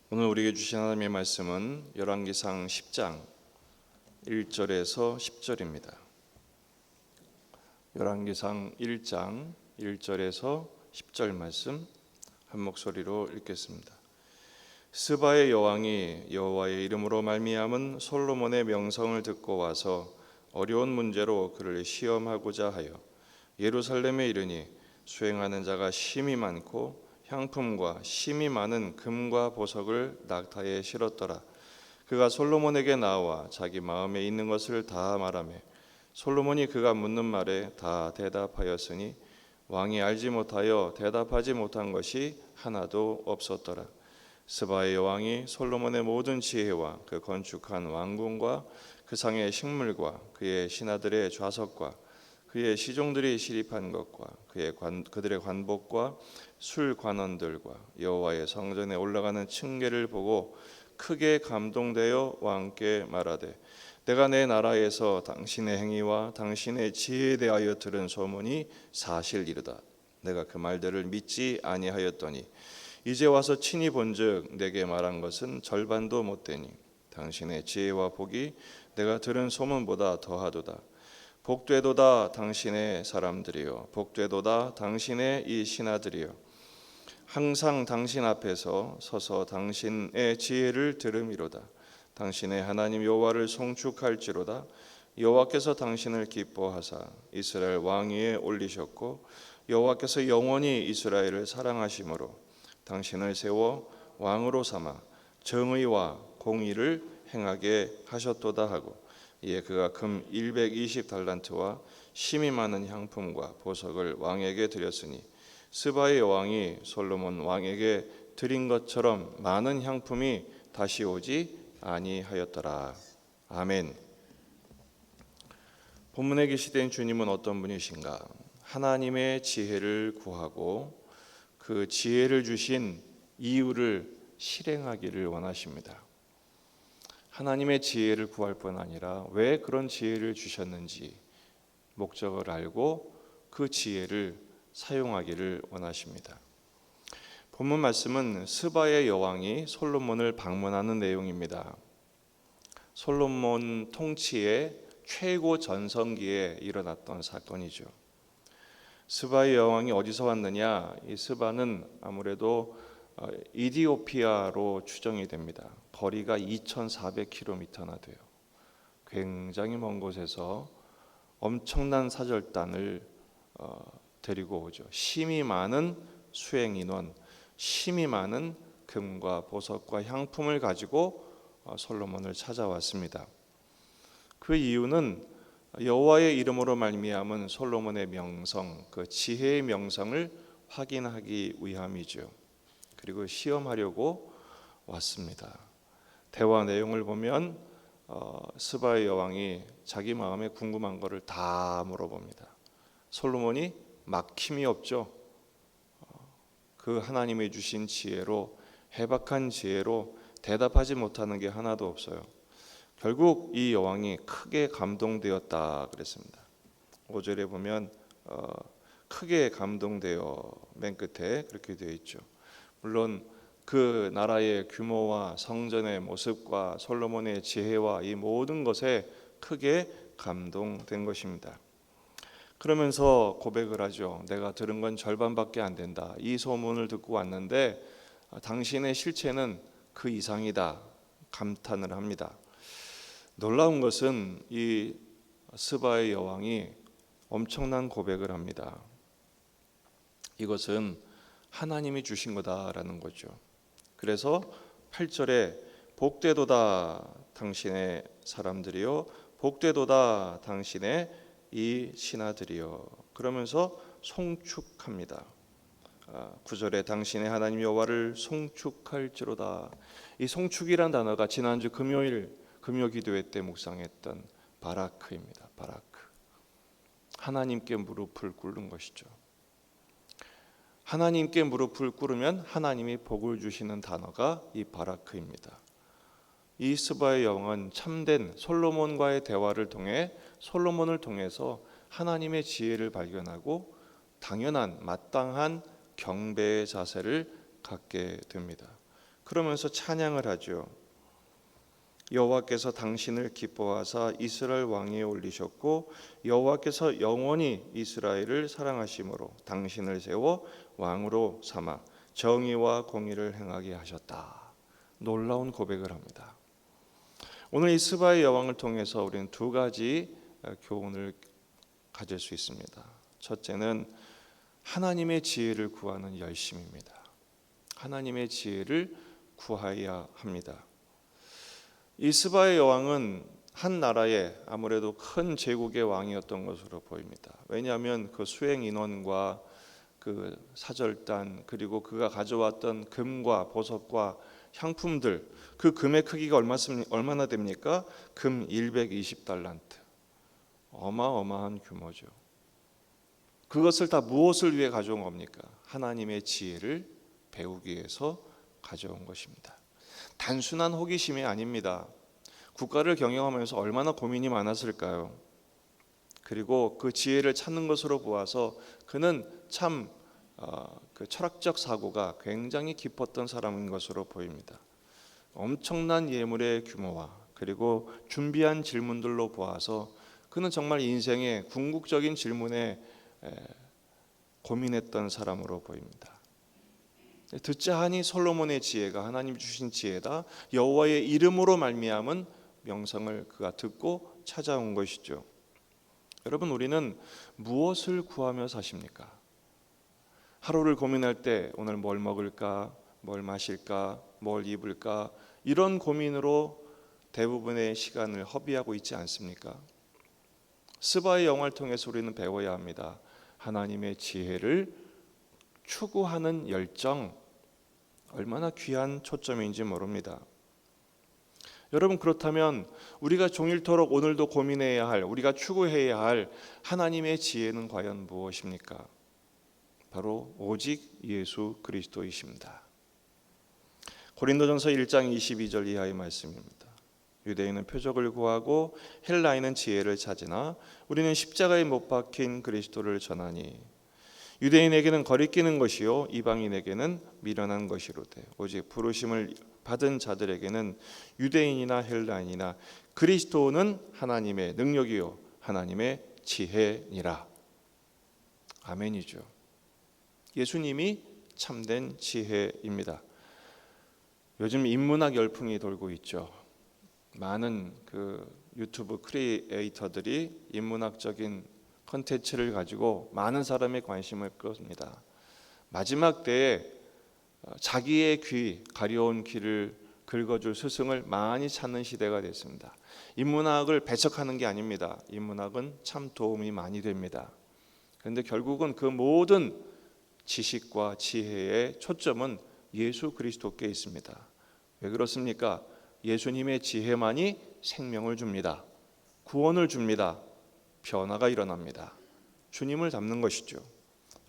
오늘 우리에게 주신 하나님의 말씀은 열왕기상 10장 1절에서 10절입니다. 열왕기상 1장 1절에서 10절 말씀 한 목소리로 읽겠습니다. 스바의 여왕이 여호와의 이름으로 말미암은 솔로몬의 명성을 듣고 와서 어려운 문제로 그를 시험하고자 하여 예루살렘에 이르니 수행하는 자가 심히 많고 향품과 심이 많은 금과 보석을 낙타에 실었더라. 그가 솔로몬에게 나와 자기 마음에 있는 것을 다 말하며 솔로몬이 그가 묻는 말에 다 대답하였으니 왕이 알지 못하여 대답하지 못한 것이 하나도 없었더라. 스바의 여왕이 솔로몬의 모든 지혜와 그 건축한 왕궁과 그 상의 식물과 그의 신하들의 좌석과 그의 시종들이 시립한 것과 그들의 관복과 술 관원들과 여호와의 성전에 올라가는 층계를 보고 크게 감동되어 왕께 말하되 내가 내 나라에서 당신의 행위와 당신의 지혜에 대하여 들은 소문이 사실이르다. 내가 그 말들을 믿지 아니하였더니 이제 와서 친히 본즉 내게 말한 것은 절반도 못되니 당신의 지혜와 복이 내가 들은 소문보다 더하도다. 복되도다 당신의 사람들이여, 복되도다 당신의 이 신하들이여. 항상 당신 앞에서 서서 당신의 지혜를 들음이로다. 당신의 하나님 여호와를 송축할지로다. 여호와께서 당신을 기뻐하사 이스라엘 왕위에 올리셨고 여호와께서 영원히 이스라엘을 사랑하심으로 당신을 세워 왕으로 삼아 정의와 공의를 행하게 하셨도다 하고, 이에 그가 금 120달란트와 심이 많은 향품과 보석을 왕에게 드렸으니 스바의 여왕이 솔로몬 왕에게 드린 것처럼 많은 향품이 다시 오지 아니하였더라. 아멘. 본문에 계시된 주님은 어떤 분이신가? 하나님의 지혜를 구하고 그 지혜를 주신 이유를 실행하기를 원하십니다. 하나님의 지혜를 구할 뿐 아니라 왜 그런 지혜를 주셨는지 목적을 알고 그 지혜를 사용하기를 원하십니다. 본문 말씀은 스바의 여왕이 솔로몬을 방문하는 내용입니다. 솔로몬 통치의 최고 전성기에 일어났던 사건이죠. 스바의 여왕이 어디서 왔느냐? 이 스바는 아무래도 이디오피아로 추정이 됩니다. 거리가 2,400km나 돼요. 굉장히 먼 곳에서 엄청난 사절단을 데리고 오죠. 심이 많은 수행 인원, 심이 많은 금과 보석과 향품을 가지고 솔로몬을 찾아왔습니다. 그 이유는 여호와의 이름으로 말미암은 솔로몬의 명성, 그 지혜의 명성을 확인하기 위함이죠. 그리고 시험하려고 왔습니다. 대화 내용을 보면 스바의 여왕이 자기 마음에 궁금한 것을 다 물어봅니다. 솔로몬이 막힘이 없죠. 그 하나님이 주신 지혜로, 해박한 지혜로 대답하지 못하는 게 하나도 없어요. 결국 이 여왕이 크게 감동되었다 그랬습니다. 5절에 보면 크게 감동되어 맨 끝에 그렇게 되어 있죠. 물론 그 나라의 규모와 성전의 모습과 솔로몬의 지혜와 이 모든 것에 크게 감동된 것입니다. 그러면서 고백을 하죠. 내가 들은 건 절반밖에 안 된다. 이 소문을 듣고 왔는데 당신의 실체는 그 이상이다. 감탄을 합니다. 놀라운 것은 이 스바의 여왕이 엄청난 고백을 합니다. 이것은 하나님이 주신 거다라는 거죠. 그래서 8절에 복되도다 당신의 사람들이요, 복되도다 당신의 이 신하들이요, 그러면서 송축합니다. 9절에 당신의 하나님 여호와를 송축할지로다. 이 송축이란 단어가 지난주 금요 기도회 때 묵상했던 바라크입니다. 바라크. 하나님께 무릎을 꿇는 것이죠. 하나님께 무릎을 꿇으면 하나님이 복을 주시는 단어가 이 바라크입니다. 이 스바의 여왕은 참된 솔로몬과의 대화를 통해 솔로몬을 통해서 하나님의 지혜를 발견하고 당연한 마땅한 경배의 자세를 갖게 됩니다. 그러면서 찬양을 하죠. 여호와께서 당신을 기뻐하사 이스라엘 왕위에 올리셨고 여호와께서 영원히 이스라엘을 사랑하심으로 당신을 세워 왕으로 삼아 정의와 공의를 행하게 하셨다. 놀라운 고백을 합니다. 오늘 이 스바의 여왕을 통해서 우리는 두 가지 교훈을 가질 수 있습니다. 첫째는 하나님의 지혜를 구하는 열심입니다. 하나님의 지혜를 구하여야 합니다. 이 스바의 여왕은 한 나라의 아무래도 큰 제국의 왕이었던 것으로 보입니다. 왜냐하면 그 수행 인원과 그 사절단 그리고 그가 가져왔던 금과 보석과 향품들, 그 금의 크기가 얼마나 됩니까? 금 120달란트. 어마어마한 규모죠. 그것을 다 무엇을 위해 가져온 겁니까? 하나님의 지혜를 배우기 위해서 가져온 것입니다. 단순한 호기심이 아닙니다. 국가를 경영하면서 얼마나 고민이 많았을까요? 그리고 그 지혜를 찾는 것으로 보아서 그는 참 그 철학적 사고가 굉장히 깊었던 사람인 것으로 보입니다. 엄청난 예물의 규모와 그리고 준비한 질문들로 보아서 그는 정말 인생의 궁극적인 질문에 고민했던 사람으로 보입니다. 듣자 하니 솔로몬의 지혜가 하나님 주신 지혜다. 여호와의 이름으로 말미암은 명성을 그가 듣고 찾아온 것이죠. 여러분, 우리는 무엇을 구하며 사십니까? 하루를 고민할 때 오늘 뭘 먹을까, 뭘 마실까, 뭘 입을까, 이런 고민으로 대부분의 시간을 허비하고 있지 않습니까? 스바의 영화를 통해서 우리는 배워야 합니다. 하나님의 지혜를 추구하는 열정, 얼마나 귀한 초점인지 모릅니다. 여러분, 그렇다면 우리가 종일토록 오늘도 고민해야 할, 우리가 추구해야 할 하나님의 지혜는 과연 무엇입니까? 바로 오직 예수 그리스도이십니다. 고린도전서 1장 22절 이하의 말씀입니다. 유대인은 표적을 구하고 헬라인은 지혜를 찾으나 우리는 십자가에 못 박힌 그리스도를 전하니 유대인에게는 거리끼는 것이요 이방인에게는 미련한 것이로되 오직 부르심을 받은 자들에게는 유대인이나 헬라인이나 그리스도는 하나님의 능력이요 하나님의 지혜니라. 아멘이죠. 예수님이 참된 지혜입니다. 요즘 인문학 열풍이 돌고 있죠. 많은 그 유튜브 크리에이터들이 인문학적인 컨텐츠를 가지고 많은 사람의 관심을 끕니다. 마지막 때에 자기의 귀, 가려운 귀를 긁어줄 스승을 많이 찾는 시대가 됐습니다. 인문학을 배척하는 게 아닙니다. 인문학은 참 도움이 많이 됩니다. 그런데 결국은 그 모든 지식과 지혜의 초점은 예수 그리스도께 있습니다. 왜 그렇습니까? 예수님의 지혜만이 생명을 줍니다. 구원을 줍니다. 변화가 일어납니다. 주님을 닮는 것이죠.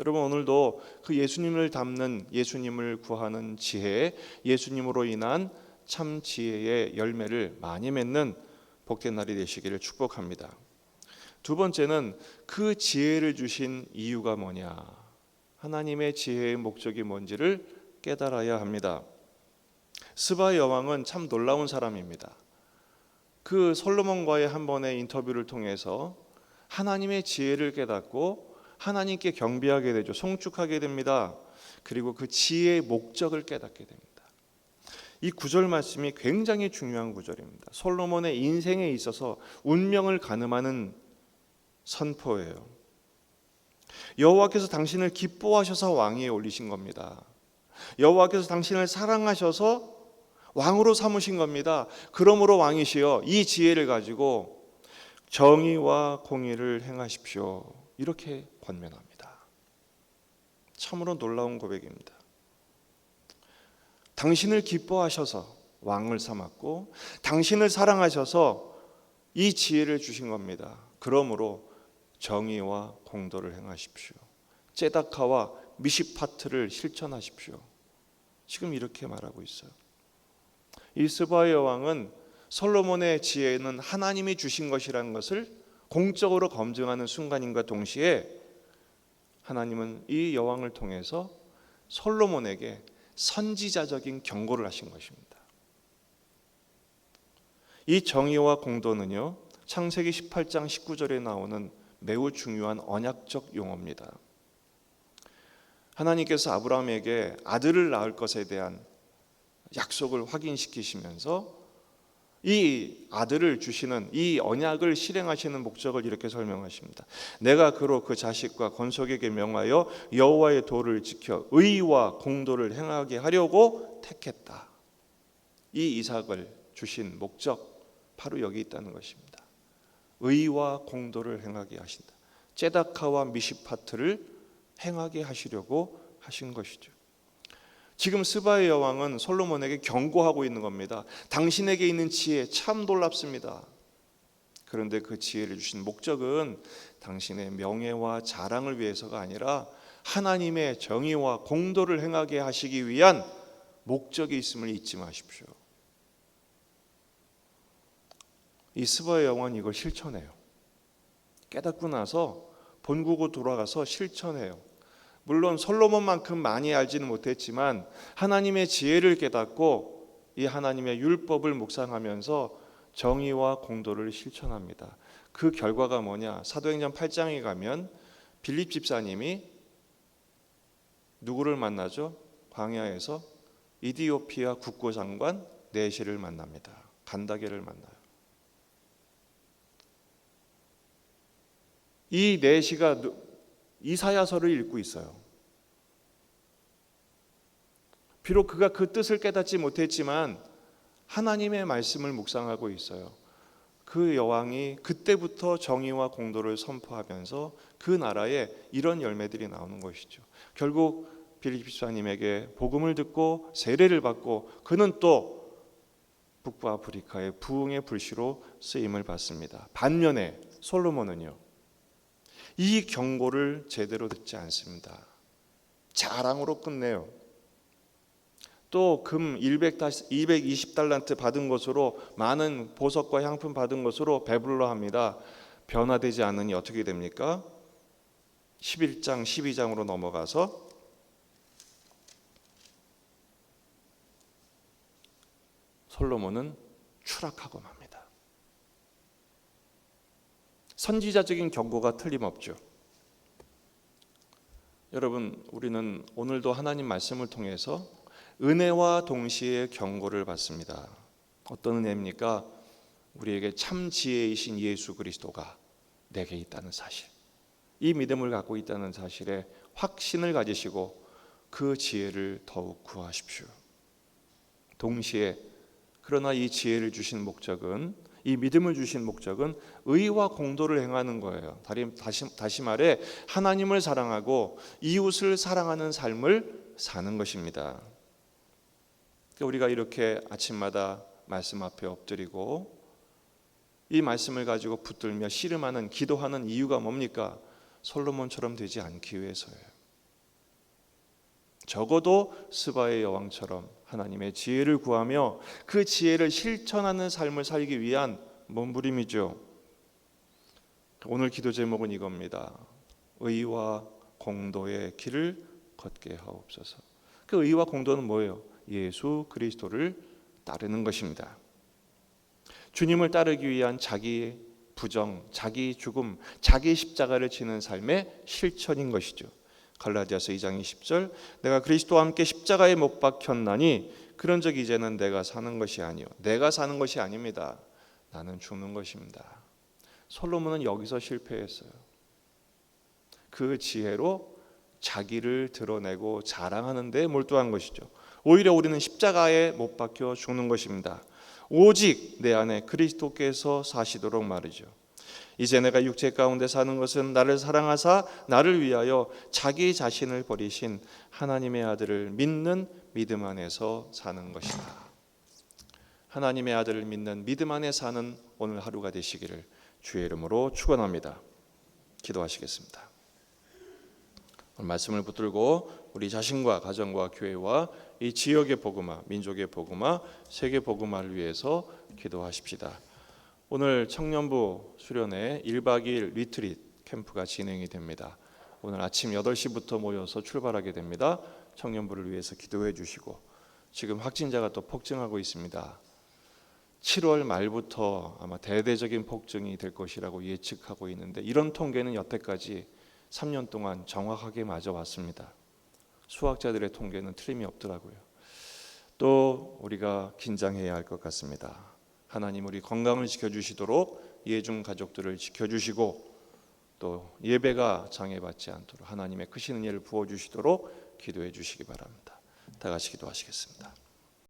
여러분, 오늘도 그 예수님을 닮는, 예수님을 구하는 지혜, 예수님으로 인한 참 지혜의 열매를 많이 맺는 복된 날이 되시기를 축복합니다. 두 번째는 그 지혜를 주신 이유가 뭐냐? 하나님의 지혜의 목적이 뭔지를 깨달아야 합니다. 스바 여왕은 참 놀라운 사람입니다. 그 솔로몬과의 한 번의 인터뷰를 통해서 하나님의 지혜를 깨닫고 하나님께 경배하게 되죠. 송축하게 됩니다. 그리고 그 지혜의 목적을 깨닫게 됩니다. 이 구절 말씀이 굉장히 중요한 구절입니다. 솔로몬의 인생에 있어서 운명을 가늠하는 선포예요. 여호와께서 당신을 기뻐하셔서 왕위에 올리신 겁니다. 여호와께서 당신을 사랑하셔서 왕으로 삼으신 겁니다. 그러므로 왕이시여 이 지혜를 가지고 정의와 공의를 행하십시오. 이렇게 권면합니다. 참으로 놀라운 고백입니다. 당신을 기뻐하셔서 왕을 삼았고 당신을 사랑하셔서 이 지혜를 주신 겁니다. 그러므로 정의와 공도를 행하십시오. ጼ다카와 미시파트를 실천하십시오. 지금 이렇게 말하고 있어요. 이 스바의 여왕은 솔로몬의 지혜는 하나님이 주신 것이라는 것을 공적으로 검증하는 순간인가 동시에 하나님은 이 여왕을 통해서 솔로몬에게 선지자적인 경고를 하신 것입니다. 이 정의와 공도는요, 창세기 18장 19절에 나오는 매우 중요한 언약적 용어입니다. 하나님께서 아브라함에게 아들을 낳을 것에 대한 약속을 확인시키시면서 이 아들을 주시는 이 언약을 실행하시는 목적을 이렇게 설명하십니다. 내가 그로 그 자식과 건속에게 명하여 여호와의 도를 지켜 의와 공도를 행하게 하려고 택했다. 이 이삭을 주신 목적 바로 여기 있다는 것입니다. 의와 공도를 행하게 하신다. ጼ다카와 미시파트를 행하게 하시려고 하신 것이죠. 지금 스바의 여왕은 솔로몬에게 경고하고 있는 겁니다. 당신에게 있는 지혜 참 놀랍습니다. 그런데 그 지혜를 주신 목적은 당신의 명예와 자랑을 위해서가 아니라 하나님의 정의와 공도를 행하게 하시기 위한 목적이 있음을 잊지 마십시오. 이 스바의 여왕은 이걸 실천해요. 깨닫고 나서 본국으로 돌아가서 실천해요. 물론 솔로몬만큼 많이 알지는 못했지만 하나님의 지혜를 깨닫고 이 하나님의 율법을 묵상하면서 정의와 공도를 실천합니다. 그 결과가 뭐냐? 사도행전 8장에 가면 빌립 집사님이 누구를 만나죠? 광야에서 이디오피아 국고장관 네시를 만납니다. 간다게를 만나요. 이 네시가 이사야서를 읽고 있어요. 비록 그가 그 뜻을 깨닫지 못했지만 하나님의 말씀을 묵상하고 있어요. 그 여왕이 그때부터 정의와 공도를 선포하면서 그 나라에 이런 열매들이 나오는 것이죠. 결국 빌립 집사님에게 복음을 듣고 세례를 받고 그는 또 북부아프리카의 부흥의 불씨로 쓰임을 받습니다. 반면에 솔로몬은요, 이 경고를 제대로 듣지 않습니다. 자랑으로 끝내요. 또 금 220달란트 받은 것으로 많은 보석과 향품 받은 것으로 배불러 합니다. 변화되지 않으니 어떻게 됩니까? 11장 12장으로 넘어가서 솔로몬은 추락하고 맙니다. 선지자적인 경고가 틀림없죠. 여러분, 우리는 오늘도 하나님 말씀을 통해서 은혜와 동시에 경고를 받습니다. 어떤 은혜입니까? 우리에게 참 지혜이신 예수 그리스도가 내게 있다는 사실, 이 믿음을 갖고 있다는 사실에 확신을 가지시고 그 지혜를 더욱 구하십시오. 동시에 그러나 이 지혜를 주신 목적은, 이 믿음을 주신 목적은 의와 공도를 행하는 거예요. 다시 말해 하나님을 사랑하고 이웃을 사랑하는 삶을 사는 것입니다. 우리가 이렇게 아침마다 말씀 앞에 엎드리고 이 말씀을 가지고 붙들며 씨름하는, 기도하는 이유가 뭡니까? 솔로몬처럼 되지 않기 위해서예요. 적어도 스바의 여왕처럼 하나님의 지혜를 구하며 그 지혜를 실천하는 삶을 살기 위한 몸부림이죠. 오늘 기도 제목은 이겁니다. 의와 공도의 길을 걷게 하옵소서. 그 의와 공도는 뭐예요? 예수 그리스도를 따르는 것입니다. 주님을 따르기 위한 자기 부정, 자기 죽음, 자기 십자가를 지는 삶의 실천인 것이죠. 갈라디아서 2장 20절, 내가 그리스도와 함께 십자가에 못 박혔나니 그런즉 이제는 내가 사는 것이 아니요 내가 사는 것이 아닙니다. 나는 죽는 것입니다. 솔로몬은 여기서 실패했어요. 그 지혜로 자기를 드러내고 자랑하는 데 몰두한 것이죠. 오히려 우리는 십자가에 못 박혀 죽는 것입니다. 오직 내 안에 그리스도께서 사시도록 말이죠. 이제 내가 육체 가운데 사는 것은 나를 사랑하사 나를 위하여 자기 자신을 버리신 하나님의 아들을 믿는 믿음 안에서 사는 것이다. 하나님의 아들을 믿는 믿음 안에 사는 오늘 하루가 되시기를 주의 이름으로 축원합니다. 기도하시겠습니다. 오늘 말씀을 붙들고 우리 자신과 가정과 교회와 이 지역의 복음화, 민족의 복음화, 세계 복음화를 위해서 기도하십시다. 오늘 청년부 수련회 1박 2일 리트릿 캠프가 진행이 됩니다. 오늘 아침 8시부터 모여서 출발하게 됩니다. 청년부를 위해서 기도해 주시고, 지금 확진자가 또 폭증하고 있습니다. 7월 말부터 아마 대대적인 폭증이 될 것이라고 예측하고 있는데, 이런 통계는 여태까지 3년 동안 정확하게 맞아왔습니다. 수학자들의 통계는 틀림이 없더라고요. 또 우리가 긴장해야 할 것 같습니다. 하나님 우리 건강을 지켜주시도록 예중 가족들을 지켜주시고, 또 예배가 장애받지 않도록 하나님의 크신 은혜를 부어주시도록 기도해 주시기 바랍니다. 다 같이 기도하시겠습니다.